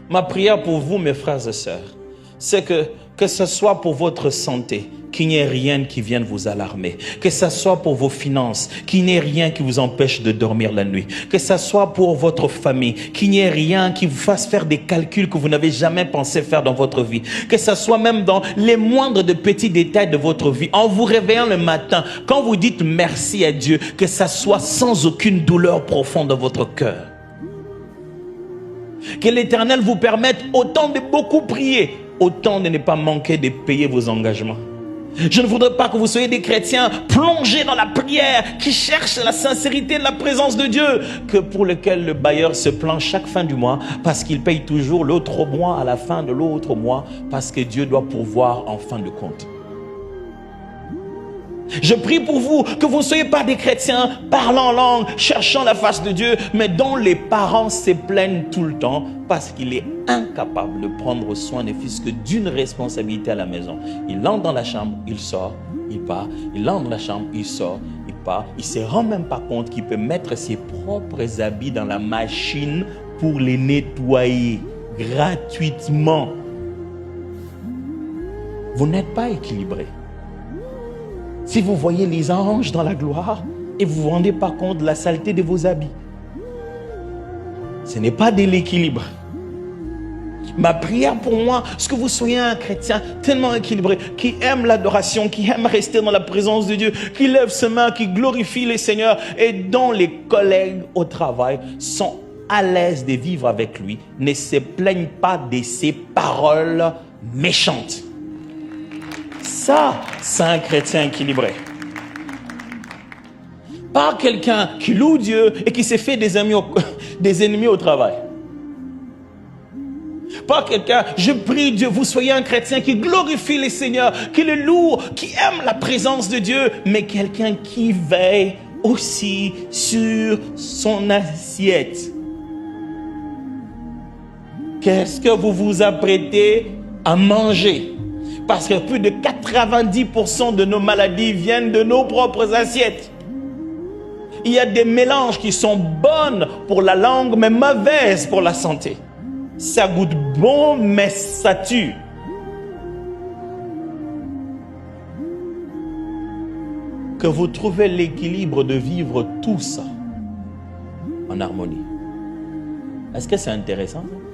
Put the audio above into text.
Ma prière pour vous, mes frères et sœurs, c'est que ce soit pour votre santé, qu'il n'y ait rien qui vienne vous alarmer. Que ce soit pour vos finances, qu'il n'y ait rien qui vous empêche de dormir la nuit. Que ce soit pour votre famille, qu'il n'y ait rien qui vous fasse faire des calculs que vous n'avez jamais pensé faire dans votre vie. Que ce soit même dans les moindres de petits détails de votre vie. En vous réveillant le matin, quand vous dites merci à Dieu, que ça soit sans aucune douleur profonde dans votre cœur. Que l'Éternel vous permette autant de beaucoup prier, autant de ne pas manquer de payer vos engagements. Je ne voudrais pas que vous soyez des chrétiens plongés dans la prière, qui cherchent la sincérité de la présence de Dieu, que pour lequel le bailleur se plaint chaque fin du mois, parce qu'il paye toujours l'autre mois à la fin de l'autre mois, parce que Dieu doit pourvoir en fin de compte. Je prie pour vous que vous ne soyez pas des chrétiens parlant en langue, cherchant la face de Dieu, mais dont les parents se plaignent tout le temps parce qu'il est incapable de prendre soin des fils que d'une responsabilité à la maison. Il entre dans la chambre, il sort, il part. Il entre dans la chambre, il sort, il part. Il ne se rend même pas compte qu'il peut mettre ses propres habits dans la machine pour les nettoyer gratuitement. Vous n'êtes pas équilibré. Si vous voyez les anges dans la gloire et vous ne vous rendez pas compte de la saleté de vos habits, ce n'est pas de l'équilibre. Ma prière pour moi, c'est que vous soyez un chrétien tellement équilibré, qui aime l'adoration, qui aime rester dans la présence de Dieu, qui lève ses mains, qui glorifie le Seigneur et dont les collègues au travail sont à l'aise de vivre avec lui, ne se plaignent pas de ses paroles méchantes. Ça, c'est un chrétien équilibré. Pas quelqu'un qui loue Dieu et qui s'est fait des ennemis au travail. Pas quelqu'un, je prie Dieu, vous soyez un chrétien qui glorifie le Seigneur, qui le loue, qui aime la présence de Dieu, mais quelqu'un qui veille aussi sur son assiette. Qu'est-ce que vous vous apprêtez à manger? Parce que plus de 90% de nos maladies viennent de nos propres assiettes. Il y a des mélanges qui sont bonnes pour la langue, mais mauvaises pour la santé. Ça goûte bon, mais ça tue. Que vous trouvez l'équilibre de vivre tout ça en harmonie. Est-ce que c'est intéressant ça?